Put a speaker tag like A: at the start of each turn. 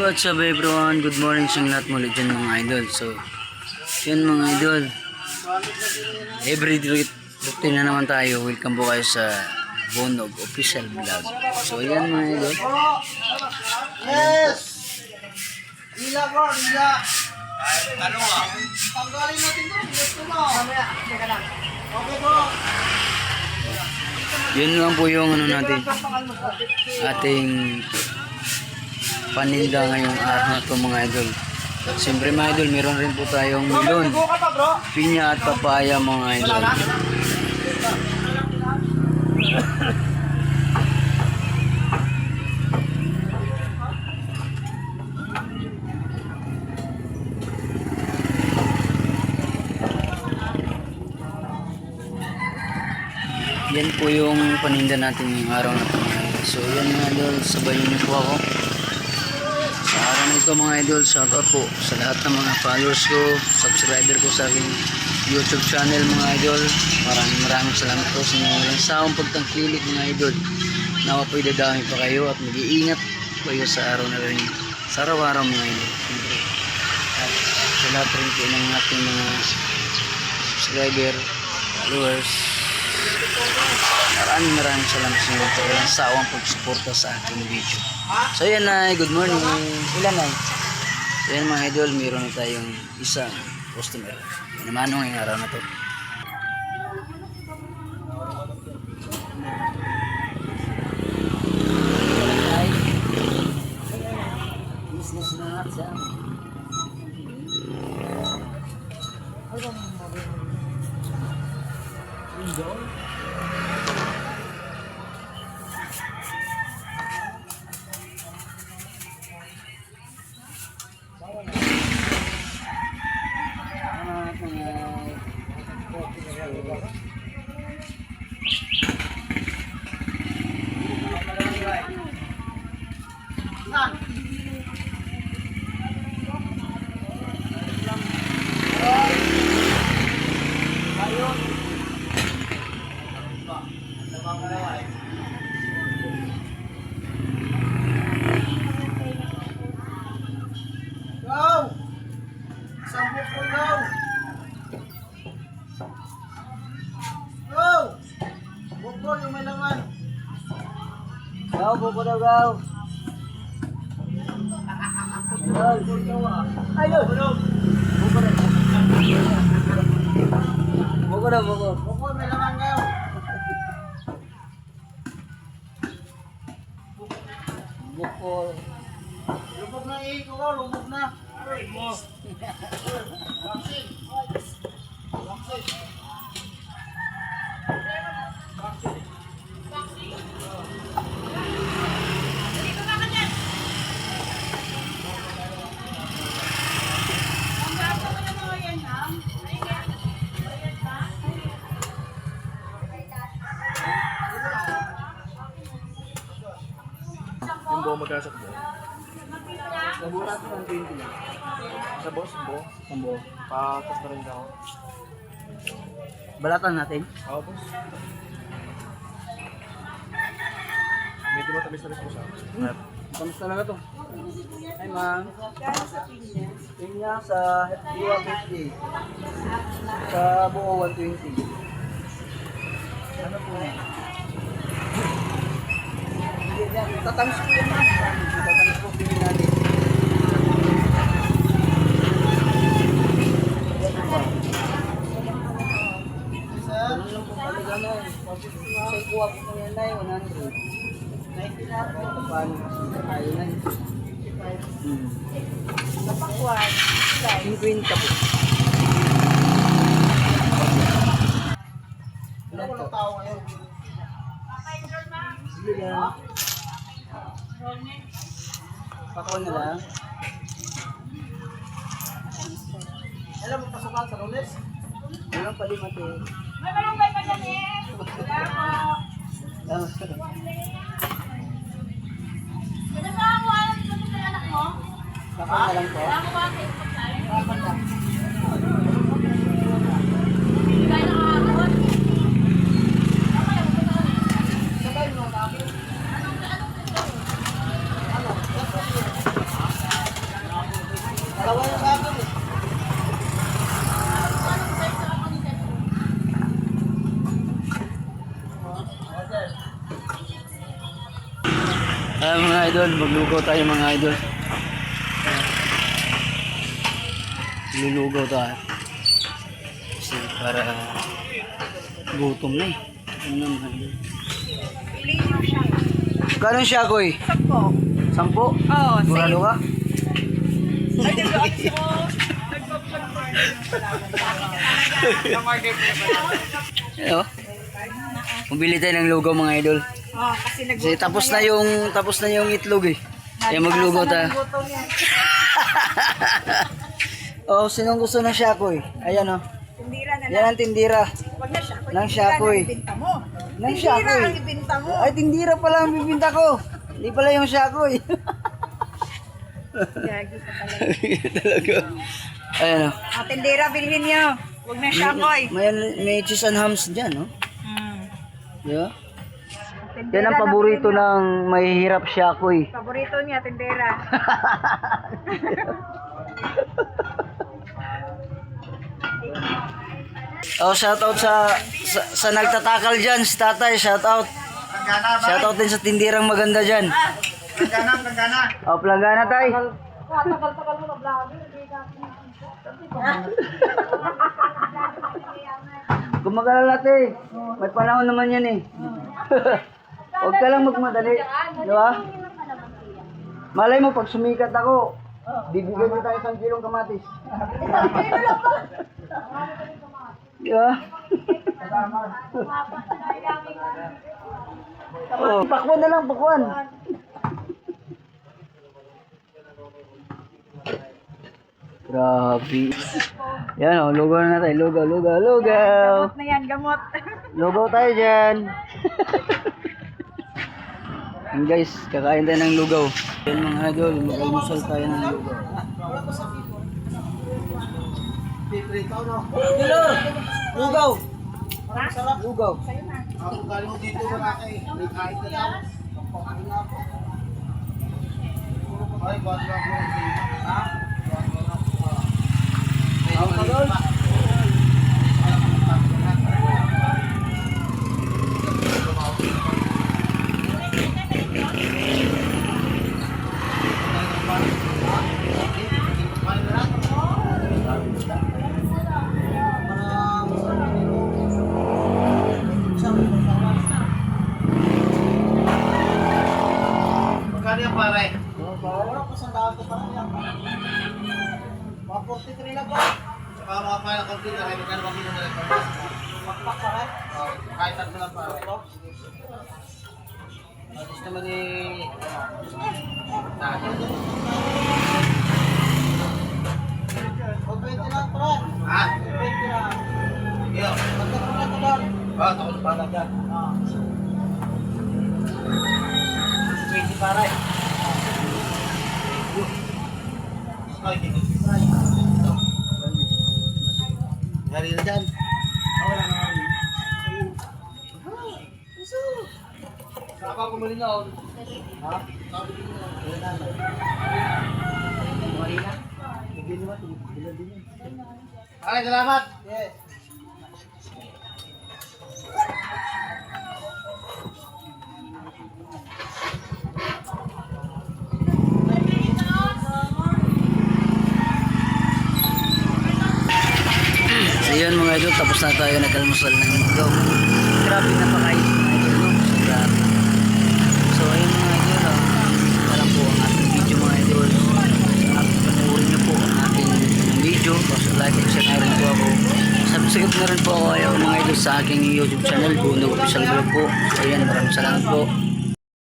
A: What's up everyone? Good morning sa lahat muli dyan mga idol. So, yun mga idol. Every routine na naman tayo. Welcome po kayo sa Bonog Official Vlog. So, yan mga idol.
B: Yes! Hila ko, hila. Ano nga? Tanggalin natin ito. Gusto mo. Mamaya, teka lang. Okay po.
A: Yun lang po yung ano natin. Ating paninda ngayong araw na ito mga idol. Siyempre mga idol, meron rin po tayong melon, pinya at papaya mga idol. Yan po yung paninda natin ngayong araw na ito mga idol. So yan mga idol, sabayin niyo po ako. Sa araw na ito mga idol, shoutout po sa lahat ng mga followers ko, subscriber ko sa aking YouTube channel mga idol. Maraming salamat po sa mga walang sawang pagtangkilik mga idol. Nawa po idadami pa kayo at mag-iingat kayo sa araw na rin, sa araw-araw mga idol. At sa lahat rin po ng ating mga subscriber, followers, maraming salamat sa inyo sa walang sawang pagsuporta sa aking video. So yan ay, good morning. Ilan ay? So yan mga idol, mayroon na tayong isang customer. Yan naman ngayong araw na to. Business na natin siya.
B: Go! Sambot ko go! Go! Bukol yung may laman.
A: Go, buko daw, go.
B: Ayun!
A: Buko daw, buko.
B: Bukol may laman kayo.
A: Buko.
B: Lubog na iiko ko, lubog na.
C: Yung buo magkasok mo?
A: Sa burat ng 20 lang.
C: Sa boss, buo?
A: Sambo.
C: Patas na rin ako.
A: Balatan natin.
C: Oo, boss. Medyo matamis na rin po sa akin.
A: Kamusta na to? Hi ma'am. Pinya sa Diwa 50. Sa buo 120. Ano po na? Tatamis ko yan ma'am. Tatamis ko pili natin. Ano lang po talaga na. Sa ikuha po ko yan na 100. Paano tayo na yun? Sa pakwan, 50 po.
B: Ano ko ng tao ngayon?
A: Sige lang. Pakwan na lang.
B: Alam mo pasukan sa lunes?
A: Walang palimati.
D: May malunggay pa dyan eh. Wala po. Kasi sa ako, alam ko sa anak mo.
A: Pakwan na lang po.
D: Wala mo ba ang Facebook tayo? Bigay na kahapon. Sabay mo, bakit? Anong
B: Tawa na sa akin eh.
A: Mga idol, maglugaw tayo mga idol. Lulugaw tayo. Kasi para gutom na eh. Ano mga idol? Kano siya, Koy?
D: 10.
A: 10?
D: Oo,
A: Murado ka? Ano? Mabili tayo ng lugaw mga idol.
D: Oh, kasi
A: Kasi tapos na yung itlog eh. Kaya maglugaw tayo. Oh, sinong gusto ng Shakoy? Ayan oh.
D: Tindira na
A: Yan ang tindira.
D: Wag na siya.
A: Nang Shakoy.
D: Ibinta mo.
A: Nang
D: Tindira
A: Shakoy.
D: ang ibinta mo.
A: Ay, tindira pala ang bibinta ko. Hindi pala yung Shakoy.
D: Gagi ka talaga.
A: Talaga. Ayan oh.
D: Ah, tindira, bilhin niyo. Wag na siya, Koy.
A: May cheese and hams dyan, no? Di ba?
D: Tindira
A: Yan ang
D: na
A: paborito
D: bilhin niyo.
A: ng mahihirap Shakoy.
D: Paborito niya, tindera.
A: Oh, shout out sa nagtatakal diyan, si Tatay, shout out. Shout out din sa tindirang maganda diyan. Oh, planggana tay.
D: Tagal-tagal mo na vlog.
A: Kung mag-alala tay, may panahon naman yan eh. Huwag ka lang magmadali, di ba? Malay mo, pag sumikat ako, bibigyan ko tayo 1 kilong kamatis. Di ba? Oh, pakwan na lang, pakwan. Grabe. Yan o, lugaw na tayo. Lugaw.
D: Gamot na yan, gamot.
A: Lugaw tayo dyan. Yan guys, kakain tayo ng lugaw. Yan mga idol, mag-almusal tayo ng lugaw. Pilor! Lugaw!
B: Sarap.
A: Lugaw.
B: Ang galing mo dito wala kay. May kahit na lang. Pampakain na ako. Ay, ba't lang ko? Ha?
A: Ang kalol.
B: Magkano yan pare? Wala pa sandaan ko parang yan. 143 lang ba? Saka mga pala ng computer ay magkano ba kilo na lang? Pakpak pa rin? Kahit tatlo lang pare. Gusto naman eh... O 20 lang pare. Ha? 20 lang. Iyo. Magkano na ito lang? Ito ko pa lang dyan. 20 pare. Ay, hindi. Hari na dyan. Saan ka kumuli na ako? Ha? Marina? Bigyan niyo ba ito? Bilan din yun. Okay, salamat. Yes.
A: So yun mga idol, tapos na tayo nag-almusal ng lugaw. Grabe na pakain mga idol, no? So grabe. So ayun mga idol, parang po ang ating video mga idol. Panoorin niyo po ang ating video. So like and share na rin po ako. Subscribe na rin po ako mga idol sa aking YouTube channel, Bunog Official Vlog po. So ayan, maraming salamat po.